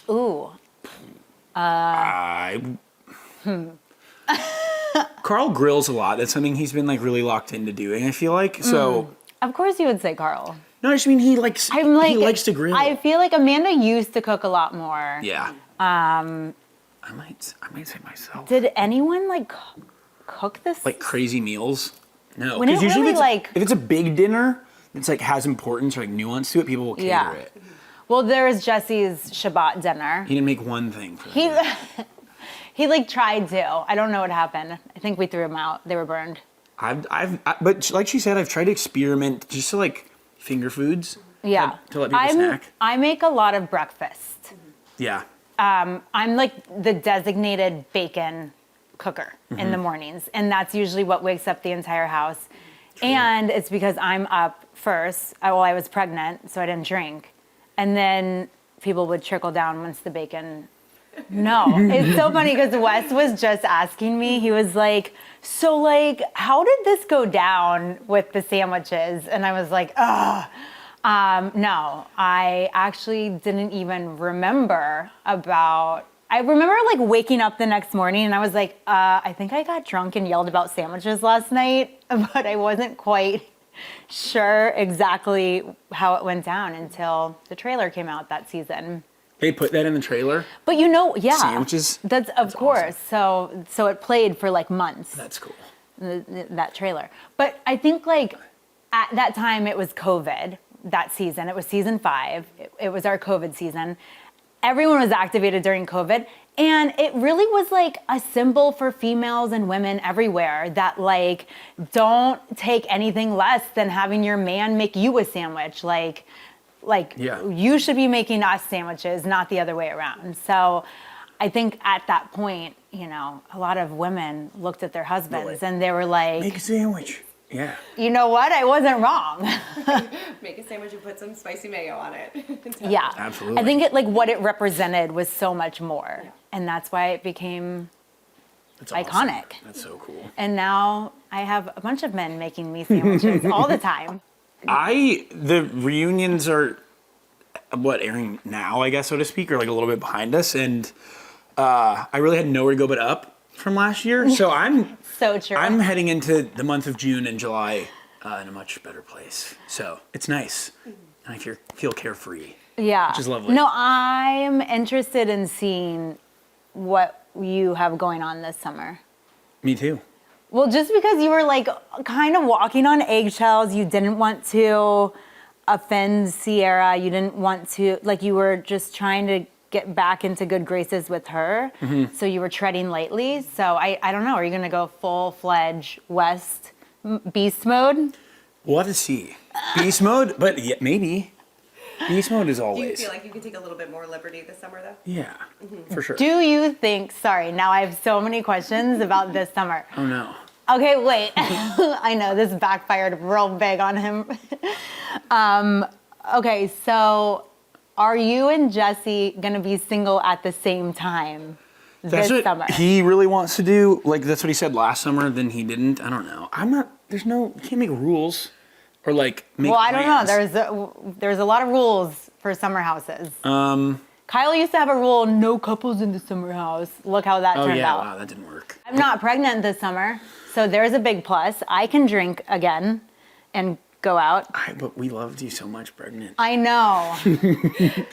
Ooh. Carl grills a lot. That's something he's been like really locked into doing, I feel like. So Of course you would say Carl. no, I just mean he likes he likes to grill. I feel like Amanda used to cook a lot more. Yeah. I might say myself. Did anyone like cook this? Like crazy meals? No. When Because it usually really, if it's a big dinner, it's like has importance or like nuance to it, people will cater it. Well, there was Jesse's Shabbat dinner. He didn't make one thing for me. He like tried to. I don't know what happened. I think we threw them out. They were burned. But like she said, I've tried to experiment just to like finger foods. Yeah. To let people snack. I make a lot of breakfast. Yeah. I'm like the designated bacon cooker in the mornings, and that's usually what wakes up the entire house. True. And it's because I'm up first. I was pregnant, so I didn't drink. And then people would trickle down once the bacon. No, it's so funny because Wes was just asking me. He was like, so like, how did this go down with the sandwiches? And I was like, ugh. No, I actually didn't even remember about, I remember like waking up the next morning and I was like, I think I got drunk and yelled about sandwiches last night, but I wasn't quite sure exactly how it went down until the trailer came out that season. They put that in the trailer? But Sandwiches? That's of course. Awesome. So it played for like months. That's cool. That trailer. But I think like at that time it was COVID. That season. It was season 5. It was our COVID season. Everyone was activated during COVID. And it really was like a symbol for females and women everywhere that like, don't take anything less than having your man make you a sandwich. Like you should be making us sandwiches, not the other way around. So I think at that point, you know, a lot of women looked at their husbands and they were like, make a sandwich. Yeah. You know what? I wasn't wrong. Make a sandwich and put some spicy mayo on it. Yeah. Absolutely. I think what it represented was so much more. Yeah. And that's why it became iconic. Awesome. That's so cool. And now I have a bunch of men making me sandwiches all the time. The reunions are airing now, I guess, so to speak, or like a little bit behind us. And I really had nowhere to go but up from last year. So I'm so true. I'm heading into the month of June and July in a much better place. So it's nice. And I feel carefree. Yeah. Which is lovely. No, I'm interested in seeing what you have going on this summer. Me too. Well, just because you were like kind of walking on eggshells, you didn't want to offend Sierra. You didn't want to, like you were just trying to get back into good graces with her. Mm-hmm. So you were treading lightly. So I don't know, are you going to go full-fledged West beast mode? We'll have to see. Beast mode, but yeah, maybe. Beast mode is always. Do you feel like you can take a little bit more liberty this summer though? Yeah, for sure. Do you think, sorry, now I have so many questions about this summer. Oh no. Okay, wait. I know this backfired real big on him. Okay, so are you and Jesse gonna be single at the same time this summer? He really wants to do. Like that's what he said last summer. Then he didn't. I don't know. I'm not. You can't make rules or like make. Well, I plans. don't know. There's a lot of rules for summer houses. Kyle used to have a rule: no couples in the summer house. Look how that turned out. Oh yeah, wow, that didn't work. I'm not pregnant this summer, so there's a big plus. I can drink again and go out. But we loved you so much pregnant. I know.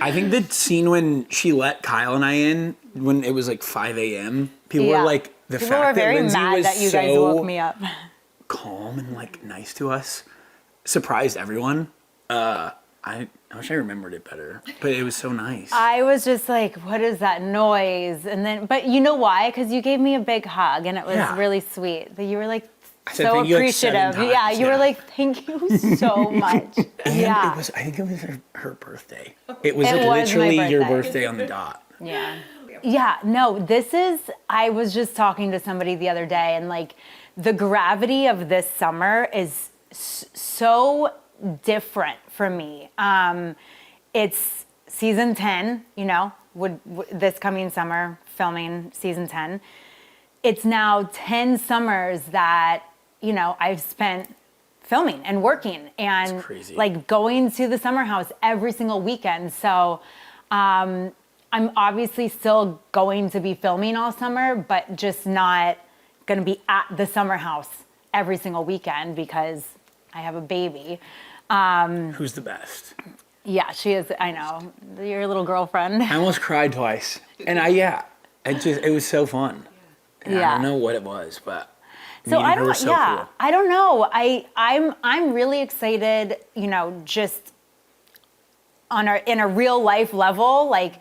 I think the scene when she let Kyle and I in, when it was like 5 a.m., people were like, people were very mad that you guys woke me up. Calm and like nice to us. Surprised everyone. I wish I remembered it better, but it was so nice. I was just like, what is that noise? And then, but you know why? Because you gave me a big hug and it was really sweet. That you were like, so appreciative. Like you were like, thank you so much. And I think it was her birthday. It was literally your birthday on the dot. Yeah. Yeah, no, I was just talking to somebody the other day and like the gravity of this summer is so different for me. It's season 10, you know, this coming summer, filming season 10. It's now 10 summers that, you know, I've spent filming and working and like going to the summer house every single weekend. So I'm I'm obviously still going to be filming all summer, but just not going to be at the summer house every single weekend because I have a baby. Who's the best? Yeah, she is. I know, your little girlfriend. I almost cried twice, and it was so fun. And I don't know what it was, but So meeting her was so cool. I don't know. I'm really excited. Just in a real life level. Like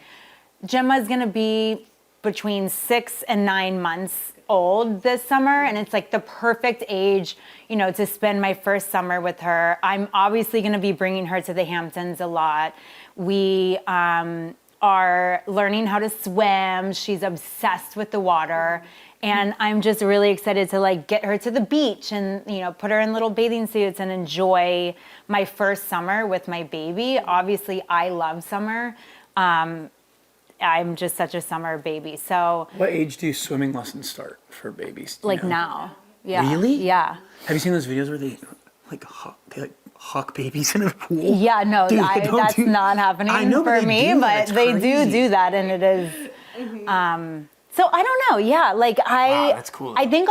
Gemma's gonna be between 6 and 9 months old this summer, and it's like the perfect age, to spend my first summer with her. I'm obviously gonna be bringing her to the Hamptons a lot. We are learning how to swim. She's obsessed with the water. And I'm just really excited to like get her to the beach and, put her in little bathing suits and enjoy my first summer with my baby. Obviously, I love summer. I'm just such a summer baby. So What age do swimming lessons start for babies? Do you know? now. Yeah. Really? Yeah. Have you seen those videos where they huck babies in a pool? Yeah, no, Dude, that's not happening I know, for but me, do. but That's they crazy. do that, and it is. So I don't know. Yeah, like Wow, that's cool, I though. think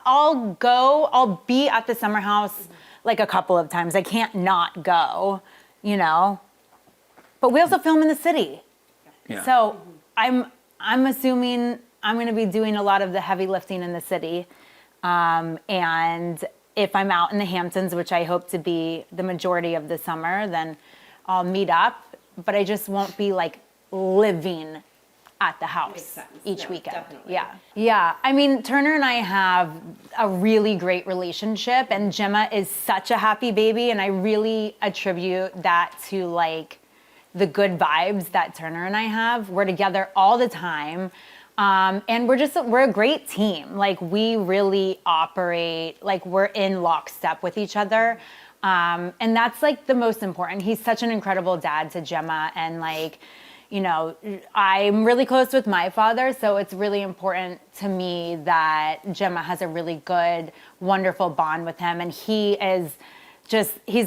I'll be at the summer house like a couple of times. I can't not go, But we also film in the city. Yeah. So I'm assuming I'm going to be doing a lot of the heavy lifting in the city, and if I'm out in the Hamptons, which I hope to be the majority of the summer, then I'll meet up. But I just won't be like living at the house sense. each No, weekend. definitely. Yeah. I mean, Turner and I have a really great relationship, and Gemma is such a happy baby, and I really attribute that to like the good vibes that Turner and I have. We're together all the time. And we're a great team. Like we really operate, like we're in lockstep with each other. And that's like the most important. He's such an incredible dad to Gemma. And like, I'm really close with my father. So it's really important to me that Gemma has a really good, wonderful bond with him. And he's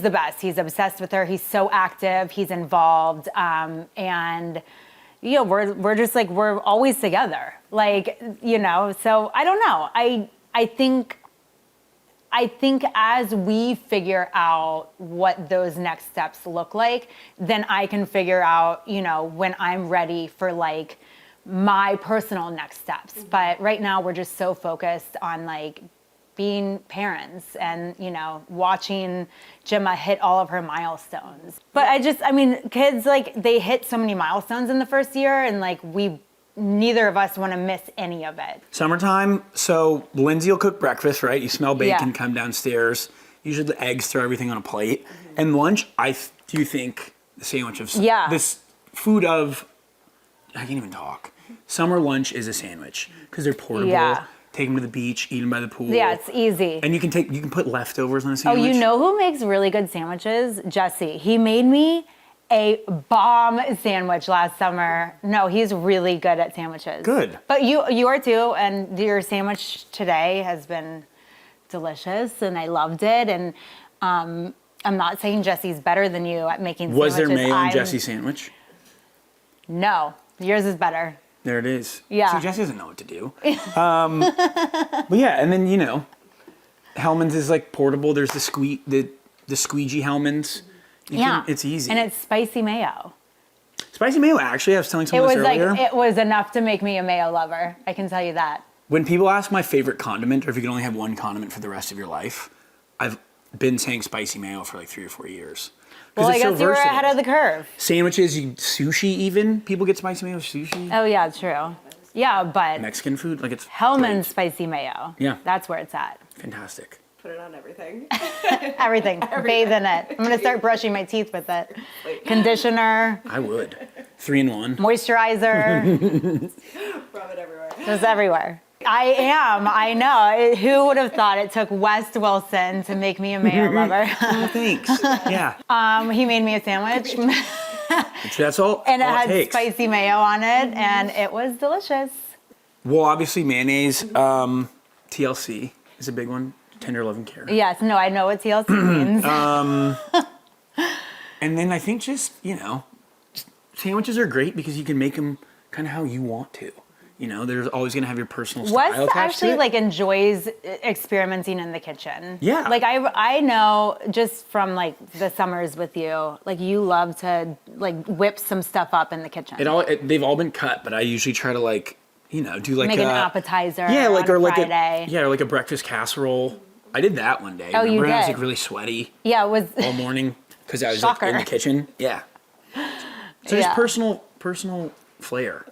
the best. He's obsessed with her. He's so active. He's involved. And we're always together. Like, so I don't know. I think as we figure out what those next steps look like, then I can figure out, when I'm ready for like my personal next steps. But right now we're just so focused on like being parents and, watching Gemma hit all of her milestones. But kids, like, they hit so many milestones in the first year, and like neither of us want to miss any of it. Summertime, so Lindsay will cook breakfast, right? You smell bacon, Yeah. come downstairs. Usually the eggs, throw everything on a plate. And lunch, I do think the sandwich of this food of, I can't even talk. Summer lunch is a sandwich because they're portable. Yeah. Take them to the beach, eat them by the pool. Yeah, it's easy. And you can put leftovers on a Oh, sandwich. you know who makes really good sandwiches? Jesse. He made me a bomb sandwich last summer. No, he's really good at sandwiches. Good. But you are too, and your sandwich today has been delicious, and I loved it. And I'm not saying Jesse's better than you at making Was sandwiches. there mayo in Jesse's sandwich? No, yours is better. There it is. Yeah. See, Jesse doesn't know what to do. But yeah, and then Hellman's is like portable. There's the squeegee Hellman's. It's easy. And it's spicy mayo. Spicy mayo, actually, I was telling someone this earlier. It was enough to make me a mayo lover. I can tell you that. When people ask my favorite condiment, or if you could only have one condiment for the rest of your life, I've been saying spicy mayo for like 3 or 4 years. Well, I it's so guess you were versatile. ahead of the curve. Sandwiches, sushi even. People get spicy mayo with sushi. Oh, yeah, true. Yeah, but Mexican food, like it's Hellman's great. spicy mayo. Yeah. That's where it's at. Fantastic. Put it on everything. Everything. Bathe in it. I'm going to start brushing my teeth with it. Conditioner, I would. 3 in 1. moisturizer, Rub it everywhere. just everywhere. I know. Who would have thought it took West Wilson to make me a mayo lover? Oh, thanks. Yeah. He made me a sandwich, and That's all. it all had takes. spicy mayo on it, and it was delicious. Well, obviously mayonnaise. TLC is a big one. Tender love and care. Yes, no, I know what TLC means. And then I think just, sandwiches are great because you can make them kind of how you want to. You know, there's always going to have your personal style Wes attached to actually it. like enjoys experimenting in the kitchen. Yeah. Like I know just from like the summers with you, like you love to like whip some stuff up in the kitchen. They've all been cut, but I usually try to like, you know, do like Make an appetizer. Yeah, like on or a like Friday. or like a breakfast casserole. I did that one day. Oh, you Remember? I was did? like really sweaty Yeah, it was. all morning because I was like, Shocker. in the kitchen. Yeah. So Yeah. just personal flair.